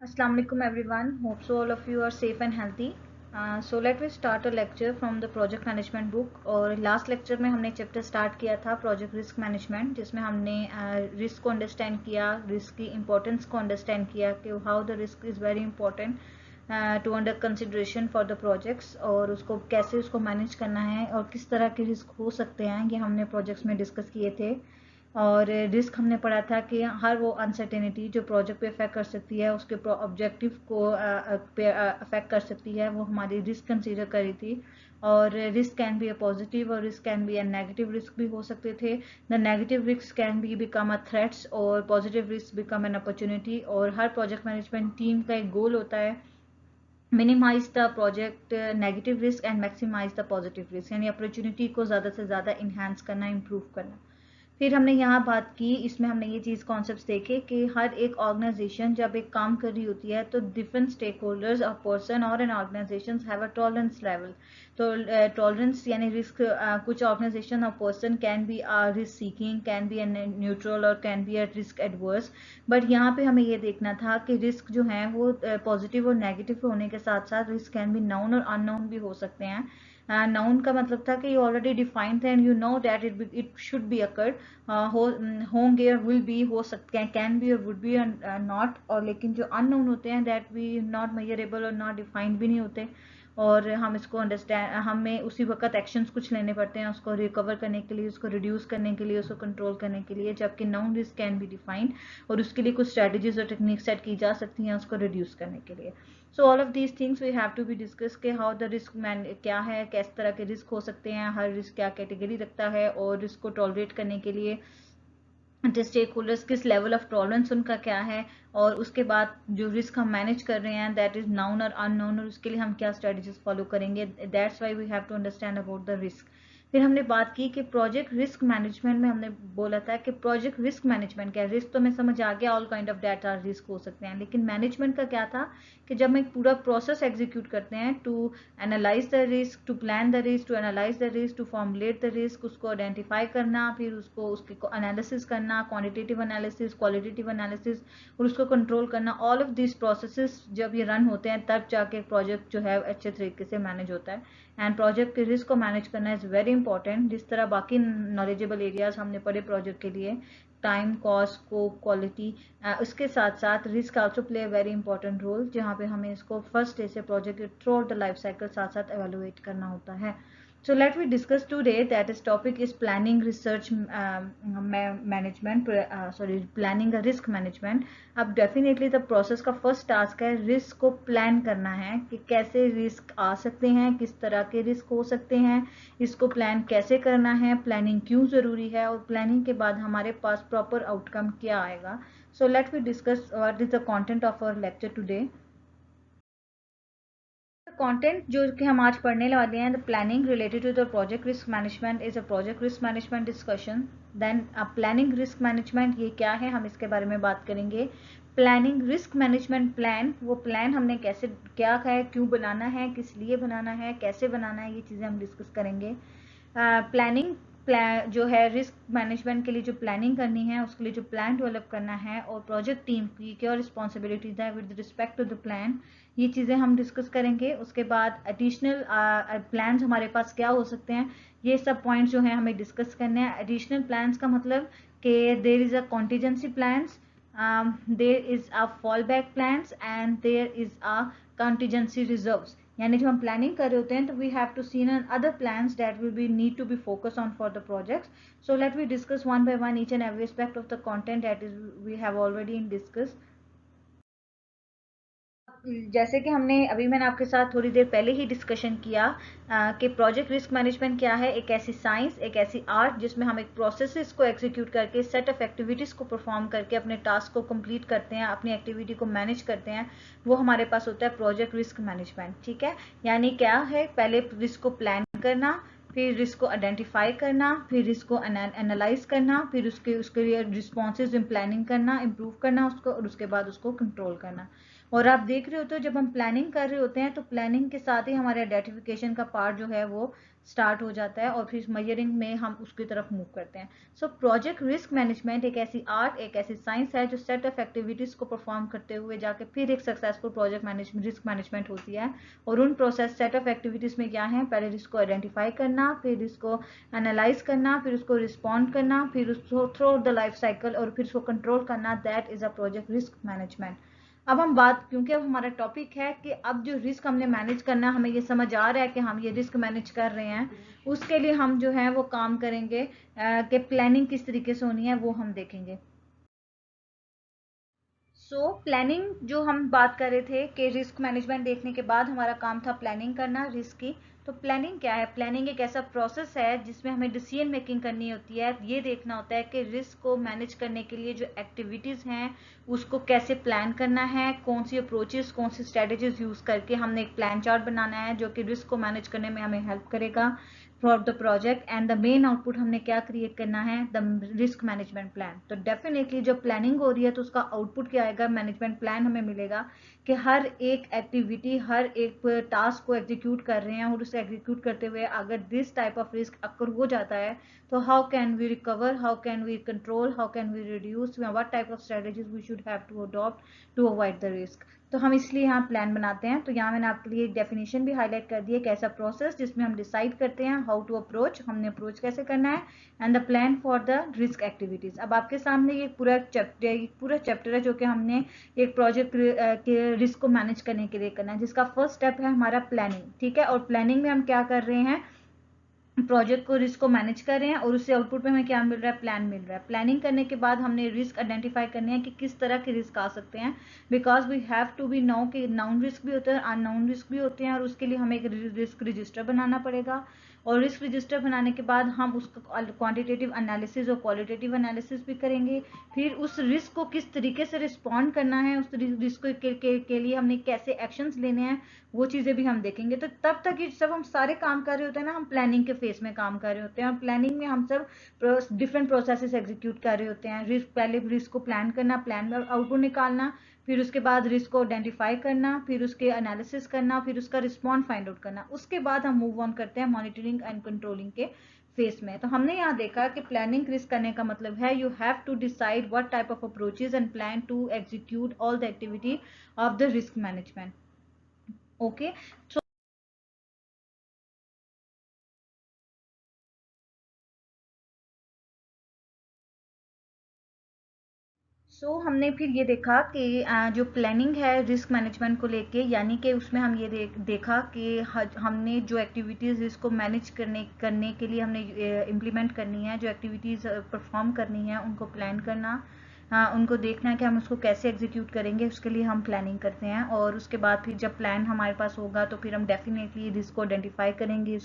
Assalamu alaikum everyone. Hope so all of you are safe and healthy. So let me start a lecture from the project management book. और last lecture में हमने chapter start किया था project risk management, जिसमें हमने risk को understand किया, risk की इम्पोर्टेंस को अंडरस्टैंड किया कि how the risk is very important to under consideration for the projects, और उसको कैसे उसको मैनेज करना है और किस तरह के रिस्क हो सकते हैं, ये हमने प्रोजेक्ट्स में डिस्कस किए थे। और रिस्क हमने पढ़ा था कि हर वो अनसर्टेनिटी जो प्रोजेक्ट पे अफेक्ट कर सकती है, उसके ऑब्जेक्टिव को पे अफेक्ट कर सकती है, वो हमारी रिस्क कंसीडर करी थी। और risk can be a positive और risk can be a negative risk भी हो सकते थे। The negative risk can be become a threats और positive risk become an opportunity. और हर प्रोजेक्ट मैनेजमेंट टीम का एक गोल होता है, minimize the project negative risk and maximize the positive risk, यानी अपॉर्चुनिटी को ज़्यादा से ज़्यादा इन्हांस करना, इम्प्रूव करना। फिर हमने यहाँ बात की, इसमें हमने ये चीज़ कॉन्सेप्ट्स देखे कि हर एक ऑर्गेनाइजेशन जब एक काम कर रही होती है तो डिफरेंट स्टेक होल्डर्स और पर्सन और an organisation have a tolerance level. तो टॉलरेंस यानी रिस्क, कुछ ऑर्गेनाइजेशन और person can be risk seeking, can be neutral और can be a risk adverse. But यहाँ पे हमें ये देखना था कि रिस्क जो है वो पॉजिटिव और नेगेटिव होने के साथ साथ रिस्क कैन बी नाउन और अननोन भी हो सकते हैं। नाउन का मतलब था कि यू ऑलरेडी डिफाइंड थे and you know that it should be occurred, होंगे और विल बी हो सकते हैं, कैन बी और वुड बी नॉट। और लेकिन जो अननोन होते हैं दैट वी नॉट मेजरेबल और नॉट डिफाइंड भी नहीं होते, और हम इसको अंडरस्टैंड, हमें उसी वक्त एक्शंस कुछ लेने पड़ते हैं उसको रिकवर करने के लिए, उसको रिड्यूस करने के लिए, उसको कंट्रोल करने के लिए। जबकि noun risk can be defined और उसके लिए कुछ स्ट्रेटजीज और टेक्निक सेट की जा सकती हैं उसको रिड्यूस करने के लिए। So all of these things we have to be discuss के हाउ द रिस्क मैन क्या है, किस तरह के रिस्क हो सकते हैं, हर रिस्क क्या कैटेगरी रखता है, और रिस्क को टॉलरेट करने के लिए स्टेक होल्डर्स किस लेवल ऑफ टॉलरेंस उनका क्या है, और उसके बाद जो रिस्क हम मैनेज कर रहे हैं दैट इज नाउन और अननोन, और उसके लिए हम क्या स्ट्रेटजीज फॉलो करेंगे। That's why we have to understand about the risk. फिर हमने बात की कि प्रोजेक्ट रिस्क मैनेजमेंट में हमने बोला था कि प्रोजेक्ट रिस्क मैनेजमेंट क्या है। रिस्क तो मैं समझ आ गया, all kind of data risk हो सकते हैं, लेकिन मैनेजमेंट का क्या था कि जब हम एक पूरा प्रोसेस एग्जीक्यूट करते हैं to analyze the risk, to plan the risk, to analyze the risk, to formulate the risk, उसको आइडेंटिफाई करना, फिर उसको उसके एनालिसिस करना, क्वांटिटेटिव एनालिसिस, क्वालिटेटिव एनालिसिस, और उसको कंट्रोल करना। ऑल ऑफ दिस प्रोसेसेस जब ये रन होते हैं तब जाके प्रोजेक्ट जो है अच्छे तरीके से मैनेज होता है। एंड प्रोजेक्ट के रिस्क को मैनेज करना इज़ वेरी इंपॉर्टेंट। जिस तरह बाकी नॉलेजेबल एरियाज हमने पढ़े प्रोजेक्ट के लिए, टाइम, कॉस्ट, स्कोप, क्वालिटी, उसके साथ साथ risk also play a very important role, जहाँ पे हमें इसको फर्स्ट डे से प्रोजेक्ट के throughout the life cycle साथ साथ एवेलुएट करना होता है। So let we discuss today that is topic is planning research management, planning a risk management. अब डेफिनेटली द प्रोसेस का फर्स्ट टास्क है रिस्क को प्लान करना है कि कैसे रिस्क आ सकते हैं, किस तरह के रिस्क हो सकते हैं, इसको प्लान कैसे करना है, प्लानिंग क्यों ज़रूरी है, और प्लानिंग के बाद हमारे पास प्रॉपर आउटकम क्या आएगा। So let we discuss what is the content of our lecture today. Content जो कि हम आज पढ़ने वाले हैं, the planning related to the project risk management is a project risk management discussion. Then planning risk management ये क्या है, हम इसके बारे में बात करेंगे। प्लानिंग रिस्क मैनेजमेंट प्लान, वो प्लान हमने कैसे, क्या है, क्यों बनाना है, किस लिए बनाना है, कैसे बनाना है, ये चीज़ें हम डिस्कस करेंगे। प्लानिंग जो है रिस्क मैनेजमेंट के लिए जो प्लानिंग करनी है, उसके लिए जो प्लान डेवलप करना है, और प्रोजेक्ट टीम की क्या रिस्पॉन्सिबिलिटीज है with respect to the plan, ये चीज़ें हम डिस्कस करेंगे। उसके बाद एडिशनल प्लान्स हमारे पास क्या हो सकते हैं, ये सब पॉइंट्स जो हैं हमें डिस्कस करने हैं। एडिशनल प्लान्स का मतलब कि there is a contingency plans, there is a fall back plans and there is a contingency reserves. यानी जब हम प्लानिंग कर रहे होते हैं तो we have to seen an other plans that will be need to be focus on for the projects. So let we discuss one by one each and every aspect of the content that is we have already in discuss. जैसे कि मैंने आपके साथ थोड़ी देर पहले ही discussion किया कि project risk management क्या है। एक ऐसी साइंस, एक ऐसी आर्ट जिसमें हम एक प्रोसेसेस को एग्जीक्यूट करके, सेट ऑफ एक्टिविटीज़ को परफॉर्म करके अपने टास्क को कंप्लीट करते हैं, अपनी एक्टिविटी को मैनेज करते हैं, वो हमारे पास होता है प्रोजेक्ट रिस्क मैनेजमेंट। ठीक है, यानी क्या है, पहले रिस्क को प्लान करना, फिर रिस्क को आइडेंटिफाई करना, फिर रिस्क को एनालाइज करना, फिर उसके लिए रिस्पॉन्सेज इन प्लानिंग करना, इम्प्रूव करना उसको, और उसके बाद उसको कंट्रोल करना। और आप देख रहे होते हो जब हम प्लानिंग कर रहे होते हैं तो प्लानिंग के साथ ही हमारे आइडेंटिफिकेशन का पार्ट जो है वो स्टार्ट हो जाता है और फिर मेजरिंग में हम उसकी तरफ मूव करते हैं। सो प्रोजेक्ट रिस्क मैनेजमेंट एक ऐसी आर्ट, एक ऐसी साइंस है जो सेट ऑफ एक्टिविटीज को परफॉर्म करते हुए जाके फिर एक successful project management risk management होती है। और उन प्रोसेस सेट ऑफ एक्टिविटीज में क्या है, पहले रिस्क को आइडेंटिफाई करना, फिर इसको एनालाइज करना, फिर उसको रिस्पॉन्ड करना, फिर उसको थ्रू द लाइफ साइकिल और फिर उसको कंट्रोल करना। That is a project risk management. अब हम बात, क्योंकि अब हमारा टॉपिक है कि अब जो रिस्क हमने मैनेज करना है, हमें ये समझ आ रहा है कि हम ये रिस्क मैनेज कर रहे हैं, उसके लिए हम जो है वो काम करेंगे कि प्लानिंग किस तरीके से होनी है वो हम देखेंगे। सो प्लानिंग जो हम बात कर रहे थे कि रिस्क मैनेजमेंट देखने के बाद हमारा काम था प्लानिंग करना रिस्क की। तो प्लानिंग क्या है? प्लानिंग एक ऐसा प्रोसेस है जिसमें हमें डिसीजन मेकिंग करनी होती है। ये देखना होता है कि रिस्क को मैनेज करने के लिए जो एक्टिविटीज हैं उसको कैसे प्लान करना है, कौन सी अप्रोचेस, कौन सी स्ट्रेटेजीज यूज करके हमने एक प्लान चार्ट बनाना है जो कि रिस्क को मैनेज करने में हमें हेल्प करेगा for the project. And the main output हमने क्या क्रिएट करना है, द रिस्क मैनेजमेंट प्लान। तो डेफिनेटली जब प्लानिंग हो रही है तो उसका आउटपुट क्या आएगा, मैनेजमेंट प्लान हमें मिलेगा कि हर एक एक्टिविटी, हर एक टास्क को एग्जीक्यूट कर रहे हैं और उसे एग्जीक्यूट करते हुए अगर this type of risk occur हो जाता है तो how can we recover, how can we control, how can we reduce, what type of strategies we should have to adopt to avoid the risk. तो हम इसलिए यहाँ प्लान बनाते हैं। तो यहाँ मैंने आपके लिए एक डेफिनेशन भी हाईलाइट कर दी है, कैसा प्रोसेस जिसमें हम डिसाइड करते हैं हाउ टू अप्रोच, हमने अप्रोच कैसे करना है, and the plan for the risk activities. अब आपके सामने ये पूरा चैप्टर है जो कि हमने एक प्रोजेक्ट के रिस्क को मैनेज करने के लिए करना है, जिसका फर्स्ट स्टेप है हमारा प्लानिंग। ठीक है, और प्लानिंग में हम क्या कर रहे हैं, प्रोजेक्ट को रिस्क को मैनेज कर रहे हैं और उससे आउटपुट में हमें क्या मिल रहा है, प्लान मिल रहा है। प्लानिंग करने के बाद हमने रिस्क आइडेंटिफाई करने हैं कि किस तरह के रिस्क आ सकते हैं, because we have to be know कि नाउन रिस्क भी होते हैं, अननाउन रिस्क भी होते हैं, और उसके लिए हमें एक रिस्क रजिस्टर बनाना पड़ेगा। और रिस्क रजिस्टर बनाने के बाद हम उसका क्वांटिटेटिव एनालिसिस और क्वालिटेटिव एनालिसिस भी करेंगे। फिर उस रिस्क को किस तरीके से रिस्पॉन्ड करना है, उस रिस्क के लिए हमने कैसे एक्शंस लेने हैं, वो चीजें भी हम देखेंगे। तो तब तक ये सब हम सारे काम कर रहे होते हैं ना, हम प्लानिंग के फेस में काम कर रहे होते हैं, और प्लानिंग में हम सब डिफरेंट प्रोसेसेस एग्जीक्यूट कर रहे होते हैं। रिस्क, पहले रिस्क को प्लान करना, प्लान में आउटपुट निकालना, फिर उसके बाद रिस्क को आइडेंटिफाई करना, फिर उसके एनालिसिस करना, फिर उसका रिस्पॉन्ड फाइंड आउट करना। उसके बाद हम मूव ऑन करते हैं मॉनिटरिंग एंड कंट्रोलिंग के फेस में। तो हमने यहाँ देखा कि प्लानिंग रिस्क करने का मतलब है you have to decide what type of approaches and plan to execute all the activity of the risk management. Okay, हमने फिर ये देखा कि जो प्लानिंग है रिस्क मैनेजमेंट को लेके, यानी कि उसमें हम ये देखा कि हमने जो एक्टिविटीज़ रिस्क को मैनेज करने के लिए हमने इम्प्लीमेंट करनी है, जो एक्टिविटीज़ परफॉर्म करनी है उनको प्लान करना, उनको देखना है कि हम उसको कैसे एग्जीक्यूट करेंगे, उसके लिए हम प्लानिंग करते हैं। और उसके बाद फिर जब प्लान हमारे पास होगा तो फिर हम डेफिनेटली रिस्क को आइडेंटिफाई करेंगे,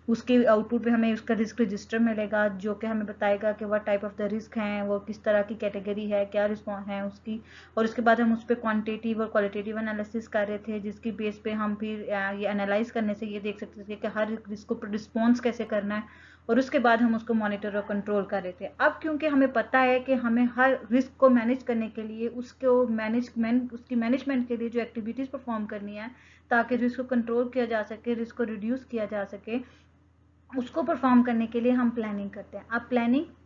उसके आउटपुट पे हमें उसका रिस्क रजिस्टर मिलेगा जो कि हमें बताएगा कि what type of the risk हैं, वो किस तरह की कैटेगरी है, क्या रिस्पॉन्स है उसकी। और उसके बाद हम उस पर क्वान्टिटेटिव और क्वालिटेटिव एनालिसिस कर रहे थे, जिसकी बेस पे हम फिर ये एनालाइज करने से ये देख सकते थे कि हर रिस्क को रिस्पॉन्स कैसे करना है, और उसके बाद हम उसको मॉनिटर और कंट्रोल कर रहे थे। अब क्योंकि हमें पता है कि हमें हर रिस्क को मैनेज करने के लिए उसकी मैनेजमेंट के लिए जो एक्टिविटीज़ परफॉर्म करनी है ताकि रिस्क को कंट्रोल किया जा सके, रिस्क को रिड्यूस किया जा सके, उसको परफॉर्म करने के लिए हम प्लानिंग करते हैं।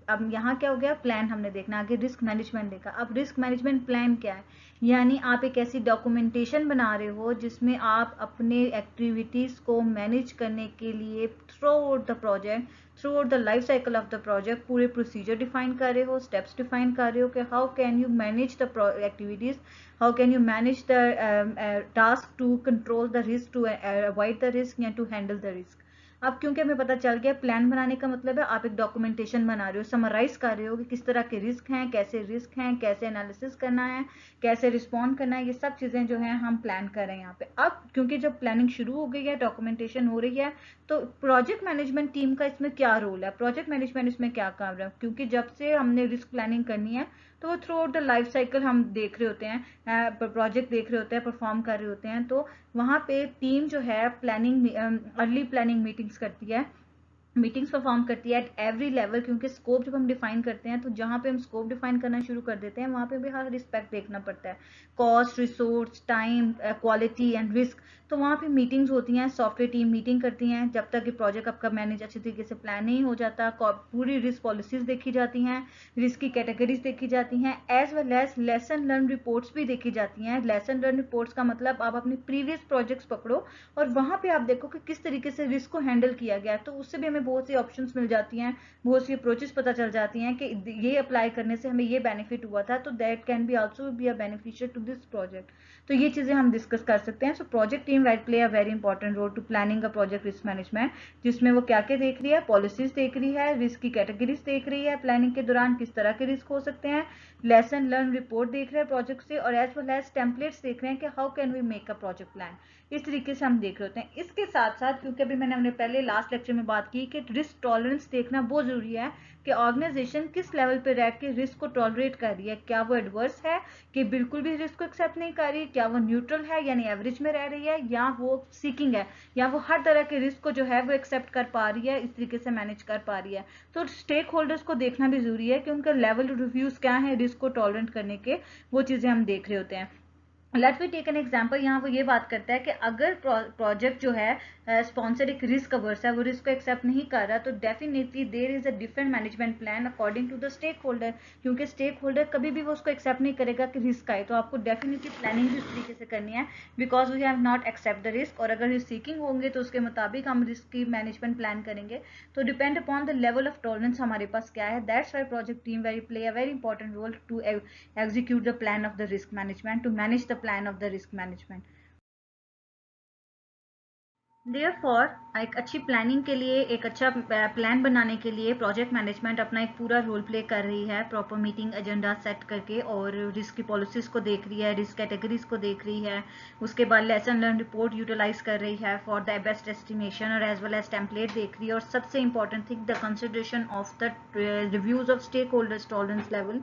अब यहाँ क्या हो गया, प्लान हमने देखना, आगे रिस्क मैनेजमेंट देखा। अब रिस्क मैनेजमेंट प्लान क्या है, यानी आप एक ऐसी डॉक्यूमेंटेशन बना रहे हो जिसमें आप अपने एक्टिविटीज़ को मैनेज करने के लिए throughout the project, throughout the life cycle of the project पूरे प्रोसीजर डिफाइन कर रहे हो, स्टेप्स डिफाइन कर रहे हो कि how can you manage the activities, how can you manage the task to control the risk, to avoid the risk या to handle the risk. अब क्योंकि हमें पता चल गया प्लान बनाने का मतलब है आप एक डॉक्यूमेंटेशन बना रहे हो, समराइज कर रहे हो कि किस तरह के रिस्क हैं, कैसे एनालिसिस करना है, कैसे रिस्पॉन्ड करना है, ये सब चीजें जो हैं हम प्लान कर रहे हैं यहाँ पे। अब क्योंकि जब प्लानिंग शुरू हो गई है, डॉक्यूमेंटेशन हो रही है, तो प्रोजेक्ट मैनेजमेंट टीम का इसमें क्या रोल है, प्रोजेक्ट मैनेजमेंट इसमें क्या काम है, क्योंकि जब से हमने रिस्क प्लानिंग करनी है तो वो through out the life cycle हम देख रहे होते हैं, प्रोजेक्ट देख रहे होते हैं, परफॉर्म कर रहे होते हैं। तो वहाँ पे टीम जो है प्लानिंग, अर्ली प्लानिंग मीटिंग्स करती है, मीटिंग्स परफॉर्म करती है एट एवरी लेवल, क्योंकि स्कोप जब हम डिफाइन करते हैं तो जहाँ पे हम स्कोप डिफाइन करना शुरू कर देते हैं वहाँ पे भी हर रिस्पेक्ट देखना पड़ता है, cost, resource, time, quality and risk. तो वहाँ पे मीटिंग्स होती हैं, सॉफ्टवेयर टीम मीटिंग करती हैं जब तक कि प्रोजेक्ट आपका मैनेज अच्छे तरीके से प्लान नहीं हो जाता। पूरी रिस्क पॉलिसीज देखी जाती हैं, रिस्क की कैटेगरीज देखी जाती हैं, as well as lesson learn reports भी देखी जाती हैं। लेसन लर्न रिपोर्ट्स का मतलब आप अपनी प्रीवियस प्रोजेक्ट्स पकड़ो और वहाँ पे आप देखो कि किस तरीके से रिस्क को हैंडल किया गया है, तो उससे भी हमें बहुत सी ऑप्शंस मिल जाती हैं, बहुत सी अप्रोचेस पता चल जाती हैं कि ये अप्लाई करने से हमें ये बेनिफिट हुआ था, तो that can be also be a beneficial to this project. तो ये चीजें हम डिस्कस कर सकते हैं। So project team right play a very important role to planning a project risk management, जिसमें वो क्या क्या देख रही है, पॉलिसीज देख रही है, रिस्क की कैटेगरीज देख रही है, प्लानिंग के दौरान किस तरह के रिस्क हो सकते हैं, लेसन लर्न रिपोर्ट देख रहे हैं प्रोजेक्ट से, और एज वेल एज टेम्पलेट्स देख रहे हैं कि how can we make a project plan. इस तरीके से हम देख रहे होते हैं। इसके साथ साथ, क्योंकि अभी मैंने अपने पहले लास्ट लेक्चर में बात की कि रिस्क टॉलरेंस देखना बहुत जरूरी है कि ऑर्गेनाइजेशन किस लेवल पे रह के रिस्क को टॉलरेट कर रही है, क्या वो एडवर्स है कि बिल्कुल भी रिस्क को एक्सेप्ट नहीं कर रही, क्या वो न्यूट्रल है यानी एवरेज में रह रही है, या वो सीकिंग है, या वो हर तरह के रिस्क को जो है वो एक्सेप्ट कर पा रही है, इस तरीके से मैनेज कर पा रही है। तो स्टेक होल्डर्स को देखना भी जरूरी है कि उनका लेवल रिव्यूज क्या है रिस्क को टॉलरेट करने के, वो चीजें हम देख रहे होते हैं। Let we take an example. यहाँ वो ये बात करता है कि अगर प्रोजेक्ट जो है स्पॉन्सर एक रिस्क अवर्स है, वो रिस्क को एक्सेप्ट नहीं कर रहा, तो definitely there is a different management plan according to the stakeholder, क्योंकि स्टेक होल्डर कभी भी वो उसको एक्सेप्ट नहीं करेगा कि रिस्क आए, तो आपको डेफिनेटली प्लानिंग भी उस तरीके से करनी है, because we have not accept the risk. और अगर सीकिंग होंगे तो उसके मुताबिक हम रिस्क की मैनेजमेंट प्लान करेंगे। तो depend upon the level of tolerance हमारे पास क्या है, that's why project team very play a very important role to execute the plan of the risk management, to manage the plan of the risk management. Therefore, एक अच्छी planning के लिए, एक अच्छा प्लान बनाने के लिए प्रोजेक्ट मैनेजमेंट अपना एक पूरा रोल प्ले कर रही है, प्रॉपर मीटिंग एजेंडा सेट करके, और रिस्क की पॉलिसीज को देख रही है, रिस्क कैटेगरीज को देख रही है, उसके बाद लेसन लर्न रिपोर्ट यूटिलाइज कर रही है फॉर द बेस्ट एस्टिमेशन, और एज वेल एज टेम्पलेट देख रही है, और सबसे important thing the consideration of the reviews of stakeholders tolerance level,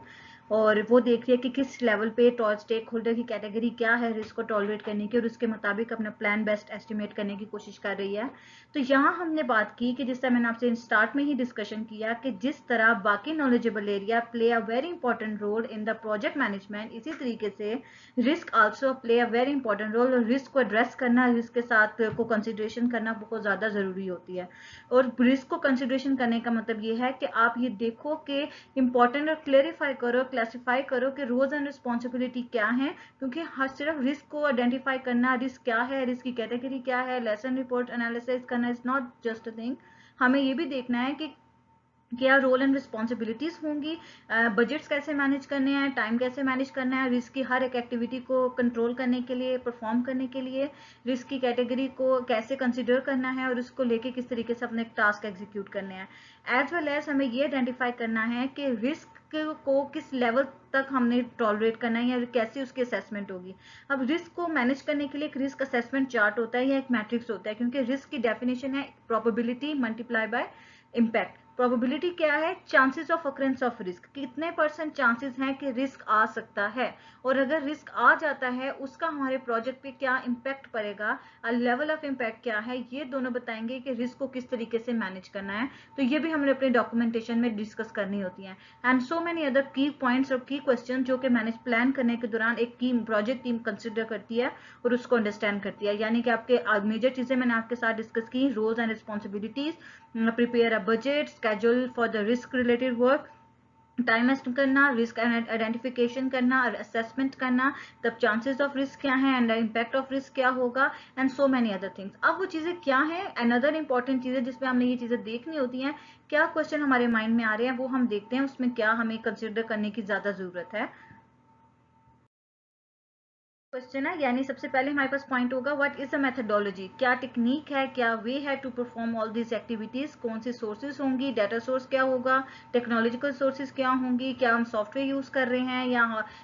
और वो देख रही है कि किस लेवल पे स्टेक होल्डर की कैटेगरी क्या है रिस्क को टॉलरेट करने की, और उसके मुताबिक अपना प्लान बेस्ट एस्टिमेट करने की कोशिश कर रही है। तो यहाँ हमने बात की कि जिस तरह मैंने आपसे स्टार्ट में ही डिस्कशन किया कि जिस तरह बाकी knowledgeable area play a very important role in the project management, इसी तरीके से risk also play a very important role, और रिस्क को एड्रेस करना, रिस्क के साथ को कंसिडरेशन करना बहुत ज्यादा जरूरी होती है। और रिस्क को कंसिडरेशन करने का मतलब ये है कि आप ये देखो कि इंपॉर्टेंट और क्लेरिफाई करो, क्लासिफाई करो कि रोल्स एंड रिस्पॉन्सिबिलिटी क्या है, क्योंकि हर सिर्फ रिस्क को आइडेंटिफाई करना, रिस्क क्या है, रिस्क की कैटेगरी क्या है, लेसन रिपोर्ट एनालिसिस करना is not just a thing. हमें ये भी देखना है कि क्या रोल एंड रिस्पॉन्सिबिलिटीज होंगी, बजट्स कैसे मैनेज करने हैं, टाइम कैसे मैनेज करना है, रिस्क की हर एक एक्टिविटी को कंट्रोल करने के लिए, परफॉर्म करने के लिए, रिस्क की कैटेगरी को कैसे कंसिडर करना है, और उसको लेके किस तरीके से अपने टास्क एग्जीक्यूट करने हैं। एज वेल एज हमें ये आइडेंटिफाई करना है कि रिस्क को किस लेवल तक हमने टॉलरेट करना है, या कैसे उसकी असेसमेंट होगी। अब रिस्क को मैनेज करने के लिए एक रिस्क असेसमेंट चार्ट होता है या एक मैट्रिक्स होता है, क्योंकि रिस्क की डेफिनेशन है probability multiply by impact. Probability क्या है, chances of occurrence of risk, कितने परसेंट चांसेस हैं कि रिस्क आ सकता है, और अगर रिस्क आ जाता है उसका हमारे प्रोजेक्ट पे क्या इम्पैक्ट पड़ेगा, लेवल ऑफ इम्पैक्ट क्या है, ये दोनों बताएंगे कि रिस्क को किस तरीके से मैनेज करना है। तो ये भी हमें अपने डॉक्यूमेंटेशन में डिस्कस करनी होती है। एंड सो मेनी अदर की पॉइंट्स और की क्वेश्चन जो कि मैनेज प्लान करने के दौरान एक टीम, प्रोजेक्ट टीम कंसिडर करती है और उसको अंडरस्टैंड करती है। यानी कि आपके मेजर चीजें मैंने आपके साथ डिस्कस की, roles and responsibilities, prepare a budget, schedule for the risk related work, time estimate करना, रिस्क आइडेंटिफिकेशन करना और असेसमेंट करना, तब चांसेस ऑफ रिस्क क्या है एंड इम्पैक्ट ऑफ रिस्क क्या होगा, and so many other things. अब वो चीजें क्या है, अनदर इंपॉर्टेंट चीजें जिसमें हमने ये चीजें देखनी होती हैं, क्या क्वेश्चन हमारे माइंड में आ रहे हैं वो हम देखते हैं, उसमें क्या हमें कंसिडर करने की ज्यादा जरूरत है। क्वेश्चन है, यानी सबसे पहले हमारे पास पॉइंट होगा व्हाट इज द मेथडोलॉजी, क्या टेक्निक है, क्या वे है to perform all this activities, कौन सी सोर्सेज होंगी, डाटा सोर्स क्या होगा, टेक्नोलॉजिकल सोर्सेज क्या होंगी, क्या हम सॉफ्टवेयर यूज कर रहे हैं या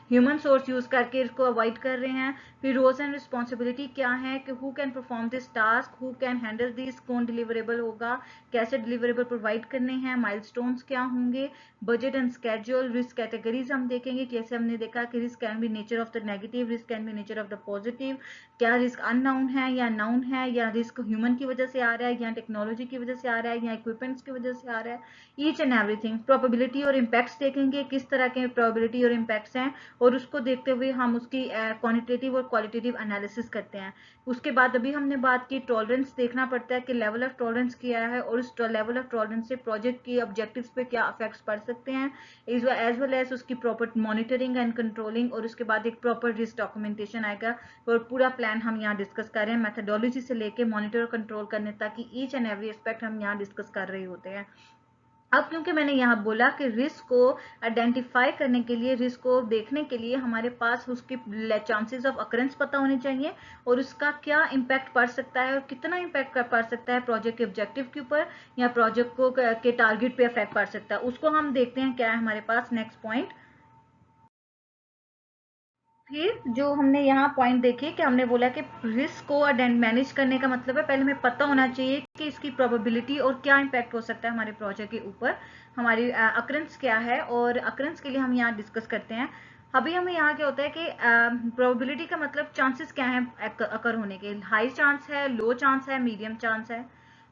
ह्यूमन सोर्स यूज करके इसको अवॉइड कर रहे हैं, फिर रोल्स एंड रिस्पॉन्सिबिलिटी क्या है कि who can perform this task, who can handle this, कौन डिलीवरेबल होगा, कैसे डिलीवरेबल प्रोवाइड करने हैं, माइलस्टोन्स क्या होंगे, budget and schedule, risk categories हम देखेंगे, कैसे हमने देखा कि risk can be nature of the negative, risk can be nature of the positive, क्या रिस्क अननाउन है या नाउन है, या रिस्क ह्यूमन की वजह से आ रहा है या टेक्नोलॉजी की वजह से आ रहा है या इक्विपमेंट्स की वजह से आ रहा है, ईच एंड एवरीथिंग। प्रोबेबिलिटी और इम्पैक्ट्स देखेंगे, किस तरह के प्रोबेबिलिटी और इम्पैक्ट्स हैं, और उसको देखते हुए हम उसकी क्वांटिटेटिव और क्वालिटेटिव एनालिसिस करते हैं। उसके बाद अभी हमने बात की टॉलरेंस देखना पड़ता है कि लेवल ऑफ टॉलरेंस क्या है, और उस लेवल ऑफ टॉलरेंस से प्रोजेक्ट के ऑब्जेक्टिव्स पे क्या इफेक्ट्स पड़ सकते हैं, एज वेल एज उसकी प्रॉपर मॉनिटरिंग एंड कंट्रोलिंग, और उसके बाद एक प्रॉपर रिस्क डॉक्यूमेंटेशन आएगा। और पूरा प्लान हम यहाँ डिस्कस कर रहे हैं, मेथडोलॉजी से लेके मॉनिटर और कंट्रोल करने तक की ईच एंड एवरी एस्पेक्ट हम यहाँ डिस्कस कर रहे होते हैं। अब क्योंकि मैंने यहाँ बोला कि रिस्क को आइडेंटिफाई करने के लिए, रिस्क को देखने के लिए हमारे पास उसके चांसेस ऑफ अकरेंस पता होने चाहिए, और उसका क्या इम्पैक्ट पड़ सकता है और कितना इम्पैक्ट पड़ सकता है प्रोजेक्ट के ऑब्जेक्टिव के ऊपर या प्रोजेक्ट को के टारगेट पे इफेक्ट पड़ सकता है, उसको हम देखते हैं क्या है हमारे पास नेक्स्ट पॉइंट। फिर जो हमने यहाँ पॉइंट देखे कि हमने बोला कि रिस्क को मैनेज करने का मतलब है पहले हमें पता होना चाहिए कि इसकी प्रोबेबिलिटी और क्या इम्पैक्ट हो सकता है हमारे प्रोजेक्ट के ऊपर, हमारी अकरेंस क्या है, और अकरेंस के लिए हम यहाँ डिस्कस करते हैं। अभी हमें यहाँ क्या होता है कि प्रोबेबिलिटी का मतलब चांसेस क्या है अकर होने के, हाई चांस है, लो चांस है, मीडियम चांस है,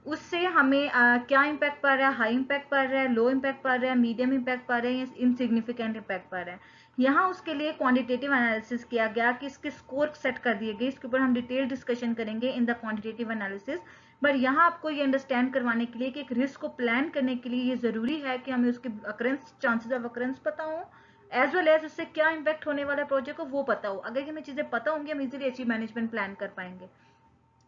उससे हमें क्या इम्पैक्ट पड़ रहा है, हाई इम्पैक्ट पड़ रहा है, लो इम्पैक्ट पड़ रहा है, मीडियम इम्पैक्ट पड़ रहा है या इनसिग्निफिकेंट इम्पैक्ट पड़ रहा है। यहाँ उसके लिए क्वांटिटेटिव एनालिसिस किया गया कि इसके स्कोर सेट कर दिए गए, इसके ऊपर हम डिटेल डिस्कशन करेंगे in the quantitative analysis. But यहाँ आपको ये अंडरस्टैंड करवाने के लिए कि एक रिस्क को प्लान करने के लिए ये जरूरी है कि हमें उसके अकरेंस, चांसेस ऑफ अकरेंस पता हो, एज वेल एज उससे क्या इम्पैक्ट होने वाला है प्रोजेक्ट को वो पता हो। अगर हमें चीजें पता होंगी हम इजीली अचीव मैनेजमेंट प्लान कर पाएंगे,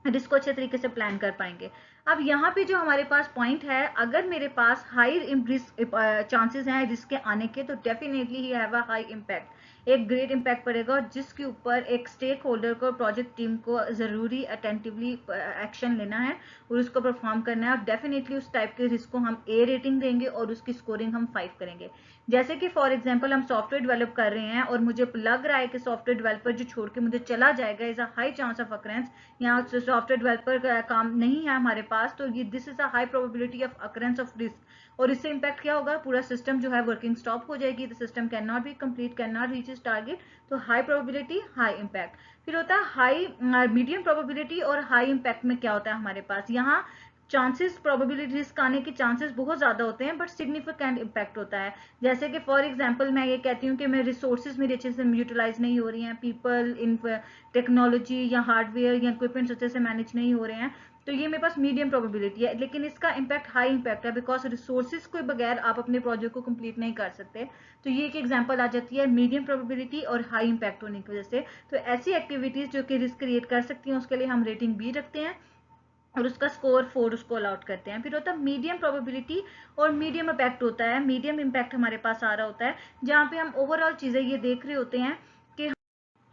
रिस्क को अच्छे तरीके से प्लान कर पाएंगे। अब यहाँ पे जो हमारे पास पॉइंट है, अगर मेरे पास हाई चांसेस हैं रिस्क के आने के, तो definitely he have a high impact, एक ग्रेट इम्पैक्ट पड़ेगा, और जिसके ऊपर एक स्टेक होल्डर को, प्रोजेक्ट टीम को जरूरी अटेंटिवली एक्शन लेना है और उसको परफॉर्म करना है, और डेफिनेटली उस टाइप के रिस्क को हम ए रेटिंग देंगे और उसकी स्कोरिंग हम 5 करेंगे। जैसे कि फॉर एग्जाम्पल हम सॉफ्टवेयर डेवलप कर रहे हैं और मुझे लग रहा है कि सॉफ्टवेयर डेवलपर जो छोड़ के मुझे चला जाएगा is a high chance of occurrence, यहाँ सॉफ्टवेयर डेवलपर का काम नहीं है हमारे पास, तो ये this is a high probability of occurrence of risk, और इससे इम्पैक्ट क्या होगा, पूरा सिस्टम जो है वर्किंग स्टॉप हो जाएगी, the system can not be complete, can not reach is target. तो हाई प्रोबेबिलिटी, हाई इम्पैक्ट। फिर होता है हाई मीडियम प्रोबेबिलिटी और हाई इम्पैक्ट में क्या होता है हमारे पास, यहाँ चांसेस, प्रोबेबिलिटी रिस्क आने के चांसेस बहुत ज्यादा होते हैं बट सिग्निफिकेंट इम्पैक्ट होता है। जैसे कि फॉर एग्जांपल मैं ये कहती हूँ कि मेरे रिसोर्सेज मेरे अच्छे से यूटिलाइज नहीं हो रही हैं, पीपल इन टेक्नोलॉजी या हार्डवेयर या इक्विपमेंट्स अच्छे से मैनेज नहीं हो रहे हैं, तो ये मेरे पास मीडियम प्रोबेबिलिटी है, लेकिन इसका इम्पैक्ट हाई इम्पैक्ट है बिकॉज रिसोर्सेज के बगैर आप अपने प्रोजेक्ट को कंप्लीट नहीं कर सकते। तो ये एक एग्जांपल आ जाती है मीडियम प्रोबेबिलिटी और हाई इम्पैक्ट होने की वजह से। तो ऐसी एक्टिविटीज जो कि रिस्क क्रिएट कर सकती हैं उसके लिए हम रेटिंग बी रखते हैं और उसका स्कोर 4 उसको अलाउट करते हैं। फिर होता है मीडियम प्रोबेबिलिटी और मीडियम इम्पैक्ट होता है, मीडियम इम्पैक्ट हमारे पास आ रहा होता है जहाँ पे हम ओवरऑल चीजें ये देख रहे होते हैं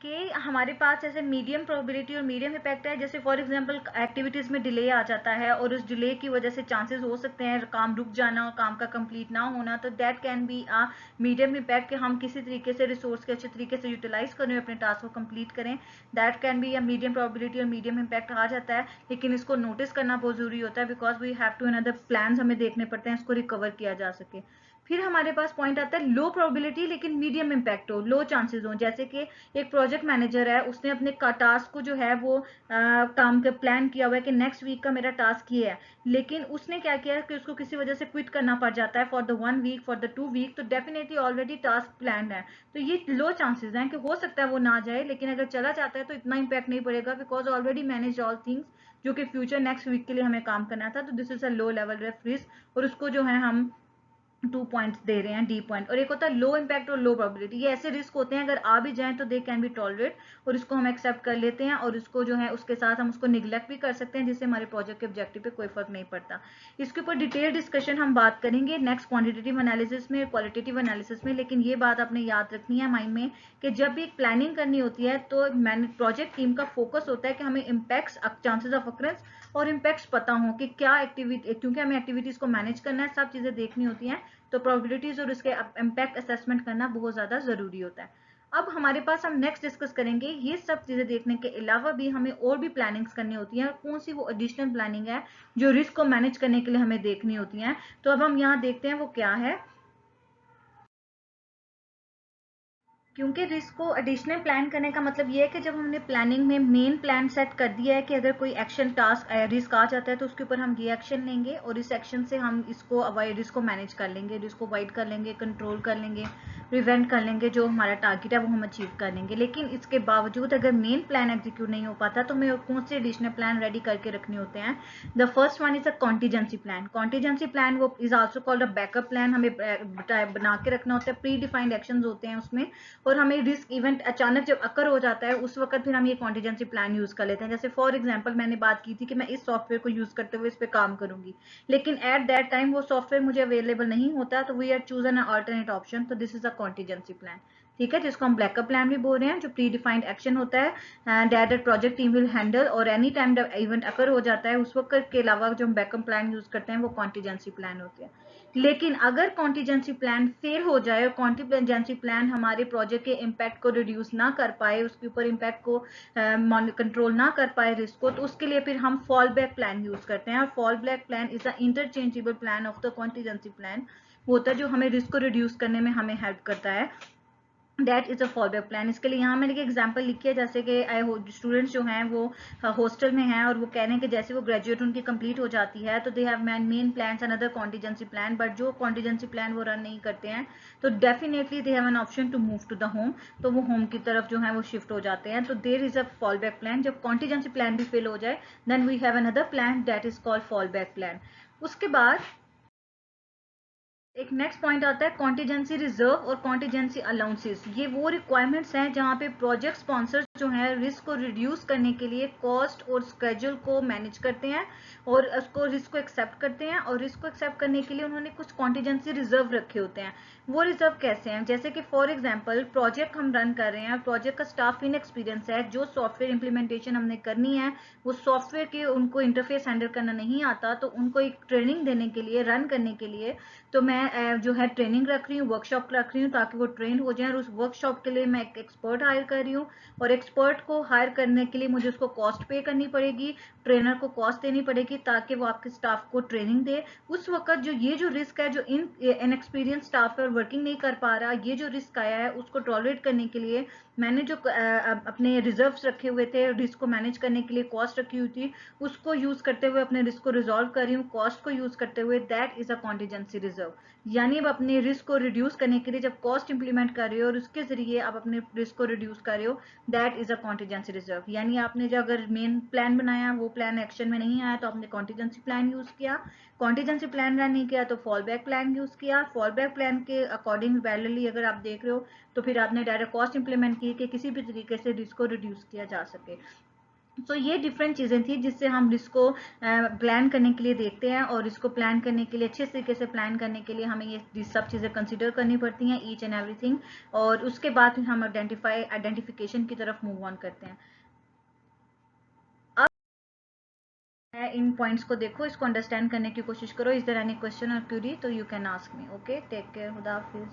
कि हमारे पास ऐसे मीडियम प्रोबेबिलिटी और मीडियम इम्पैक्ट है। जैसे फॉर एग्जांपल एक्टिविटीज में डिले आ जाता है और उस डिले की वजह से चांसेस हो सकते हैं काम रुक जाना और काम का कंप्लीट ना होना, तो that can be a medium impact, कि हम किसी तरीके से रिसोर्स के अच्छे तरीके से यूटिलाइज करें, अपने टास्क को कंप्लीट करें, that can be a medium probability और मीडियम इम्पैक्ट आ जाता है। लेकिन इसको नोटिस करना बहुत जरूरी होता है because we have to another plan हमें देखने पड़ते हैं इसको रिकवर किया जा सके। फिर हमारे पास पॉइंट आता है लो प्रोबेबिलिटी लेकिन मीडियम इम्पैक्ट हो, लो चांसेस हो। जैसे कि एक प्रोजेक्ट मैनेजर है, उसने अपने टास्क को जो है वो काम का प्लान किया हुआ है कि नेक्स्ट वीक का मेरा टास्क ये है, लेकिन उसने क्या किया कि उसको किसी वजह से क्विट करना पड़ जाता है for the 1 week, for the 2 week, तो डेफिनेटली ऑलरेडी टास्क प्लान है, तो ये लो चांसेस हैं कि हो सकता है वो ना जाए, लेकिन अगर चला जाता है तो इतना इम्पैक्ट नहीं पड़ेगा because already manage all things जो कि फ्यूचर नेक्स्ट वीक के लिए हमें काम करना था, तो this is a low level of risk और उसको जो है हम 2 पॉइंट्स दे रहे हैं, डी पॉइंट। और एक होता है लो इम्पैक्ट और लो प्रोबेबिलिटी, ये ऐसे रिस्क होते हैं अगर आ भी जाएं तो दे कैन बी टॉलरेट और इसको हम एक्सेप्ट कर लेते हैं और इसको जो है उसके साथ हम उसको निगलेक्ट भी कर सकते हैं जिससे हमारे प्रोजेक्ट के ऑब्जेक्टिव पे कोई फर्क नहीं पड़ता। इसके ऊपर डिटेल डिस्कशन हम बात करेंगे नेक्स्ट क्वांटिटेटिव एनालिसिस में, क्वालिटेटिव एनालिसिस में, लेकिन ये बात आपने याद रखनी है माइंड में कि जब भी एक प्लानिंग करनी होती है तो प्रोजेक्ट टीम का फोकस होता है कि हमें इम्पैक्ट्स, चांसेस ऑफ अकरेंस और इम्पैक्ट्स पता हो कि क्या एक्टिविटी, क्योंकि हमें एक्टिविटीज को मैनेज करना है, सब चीजें देखनी होती हैं, तो प्रोबेबिलिटीज और उसके इम्पैक्ट असेसमेंट करना बहुत ज्यादा जरूरी होता है। अब हमारे पास हम नेक्स्ट डिस्कस करेंगे ये सब चीजें देखने के अलावा भी हमें और भी प्लानिंग्स करनी होती हैं और कौन सी वो एडिशनल प्लानिंग है जो रिस्क को मैनेज करने के लिए हमें देखनी होती है। तो अब हम यहाँ देखते हैं वो क्या है। क्योंकि रिस्क को एडिशनल प्लान करने का मतलब ये है कि जब हमने प्लानिंग में मेन प्लान सेट कर दिया है कि अगर कोई एक्शन टास्क रिस्क आ जाता है तो उसके ऊपर हम ये एक्शन लेंगे और इस एक्शन से हम इसको अवॉइड, रिस्क को मैनेज कर लेंगे, रिस्क को अवॉइड कर लेंगे, कंट्रोल कर लेंगे, प्रिवेंट कर लेंगे, जो हमारा टारगेट है वो हम अचीव कर लेंगे। लेकिन इसके बावजूद अगर मेन प्लान एग्जीक्यूट नहीं हो पाता तो हमें कौन से एडिशनल प्लान रेडी करके रखने होते हैं? The first one is a contingency plan. Contingency plan वो is also called a backup plan. हमें बना के रखना होता है, प्री डिफाइंड एक्शन होते हैं उसमें, और हमें रिस्क इवेंट अचानक जब अकर हो जाता है उस वक्त फिर हम ये कॉन्टीजेंसी प्लान यूज कर लेते हैं। जैसे फॉर एग्जांपल मैंने बात की थी कि मैं इस सॉफ्टवेयर को यूज करते हुए इस पे काम करूंगी, लेकिन एट दैट टाइम वो सॉफ्टवेयर मुझे अवेलेबल नहीं होता, तो we are choose an alternate option, तो this is a contingency plan. ठीक है, जिसको हम बैकअप प्लान भी बोल रहे हैं, जो प्री डिफाइंड एक्शन होता है that project team will handle, और एनी टाइम जब इवेंट अकर हो जाता है उस वक्त के अलावा जो हम बैकअप प्लान यूज करते हैं वो कॉन्टीजेंसी प्लान होते हैं। लेकिन अगर कॉन्टीजेंसी प्लान फेल हो जाए और कॉन्टीजेंसी प्लान हमारे प्रोजेक्ट के इम्पैक्ट को रिड्यूस ना कर पाए, उसके ऊपर इम्पैक्ट को कंट्रोल ना कर पाए रिस्क को, तो उसके लिए फिर हम फॉल बैक प्लान यूज करते हैं। और fall back plan is the interchangeable plan of the contingency plan, होता है जो हमें रिस्क को रिड्यूस करने में हमें हेल्प करता है। That is a follow up plan. इसके लिए यहाँ मैंने एक एग्जांपल लिखी है, जैसे कि स्टूडेंट्स जो हैं वो हॉस्टल में हैं और वो कह रहे हैं कि जैसे वो ग्रेजुएट उनकी कंप्लीट हो जाती है तो they have main plans another contingency plan, but जो कॉन्टीजेंसी प्लान वो रन नहीं करते हैं तो definitely they have an option to move to the home, तो वो होम की तरफ जो है वो शिफ्ट हो जाते हैं। तो there is a fall back plan. जब कॉन्टीजेंसी प्लान भी फेल हो जाए then we have another plan that is called fall back plan. उसके बाद एक नेक्स्ट पॉइंट आता है कॉन्टीजेंसी रिजर्व और कॉन्टीजेंसी अलाउंसेस। ये वो रिक्वायरमेंट्स हैं जहां पे प्रोजेक्ट स्पॉन्सर्स जो है रिस्क को रिड्यूस करने के लिए कॉस्ट और स्केड्यूल को मैनेज करते हैं और उसको रिस्क को एक्सेप्ट करते हैं, और रिस्क को एक्सेप्ट करने के लिए उन्होंने कुछ कॉन्टीजेंसी रिजर्व रखे होते हैं। वो रिजर्व कैसे हैं? जैसे कि फॉर एग्जाम्पल प्रोजेक्ट हम रन कर रहे हैं, प्रोजेक्ट का स्टाफ इन एक्सपीरियंस है, जो सॉफ्टवेयर इंप्लीमेंटेशन हमने करनी है वो सॉफ्टवेयर के उनको इंटरफेस हैंडल करना नहीं आता, तो उनको एक ट्रेनिंग देने के लिए, रन करने के लिए तो मैं जो है ट्रेनिंग रख रही हूँ, वर्कशॉप रख रही हूँ ताकि वो ट्रेन हो जाए, और उस वर्कशॉप के लिए मैं एक एक्सपर्ट हायर कर रही हूँ, और एक्सपर्ट को हायर करने के लिए मुझे उसको कॉस्ट पे करनी पड़ेगी, ट्रेनर को कॉस्ट देनी पड़ेगी ताकि वो आपके स्टाफ को ट्रेनिंग दे। उस वक्त जो ये जो रिस्क है, जो इनएक्सपीरियंस स्टाफ है और वर्किंग नहीं कर पा रहा, ये जो रिस्क आया है उसको टॉलरेट करने के लिए मैंने जो अपने रिजर्व्स रखे हुए थे, रिस्क को मैनेज करने के लिए कॉस्ट रखी हुई थी, उसको यूज करते हुए अपने रिस्क को रिजॉल्व कर रही हूँ, कॉस्ट को यूज करते हुए, that is a contingency reserve. यानी अब अपने रिस्क को रिड्यूस करने के लिए जब कॉस्ट इंप्लीमेंट कर रहे हो और उसके जरिए आप अपने रिस्क को रिड्यूस कर रहे हो, that is a contingency reserve. यानी आपने जो अगर मेन प्लान बनाया वो प्लान एक्शन में नहीं आया तो आपने कॉन्टीजेंसी प्लान यूज किया, कॉन्टीजेंसी प्लान रन नहीं किया तो फॉल बैक प्लान यूज किया, फॉल बैक प्लान के अकॉर्डिंग वैलिडली अगर आप देख रहे हो तो फिर आपने डायरेक्ट कॉस्ट इंप्लीमेंट की कि किसी भी तरीके से रिस्क को रिड्यूस किया जा सके। तो ये डिफरेंट चीज़ें थी जिससे हम रिस्क को प्लान करने के लिए देखते हैं, और इसको प्लान करने के लिए, अच्छे तरीके से प्लान करने के लिए हमें ये सब चीज़ें कंसिडर करनी पड़ती हैं, ईच एंड एवरीथिंग, और उसके बाद फिर हम आइडेंटिफिकेशन की तरफ मूव ऑन करते हैं। अब इन पॉइंट्स को देखो, इसको अंडरस्टैंड करने की कोशिश करो। इज देयर एनी क्वेश्चन और क्यूरी तो you can ask me. Okay, take care, खुदा हाफिज।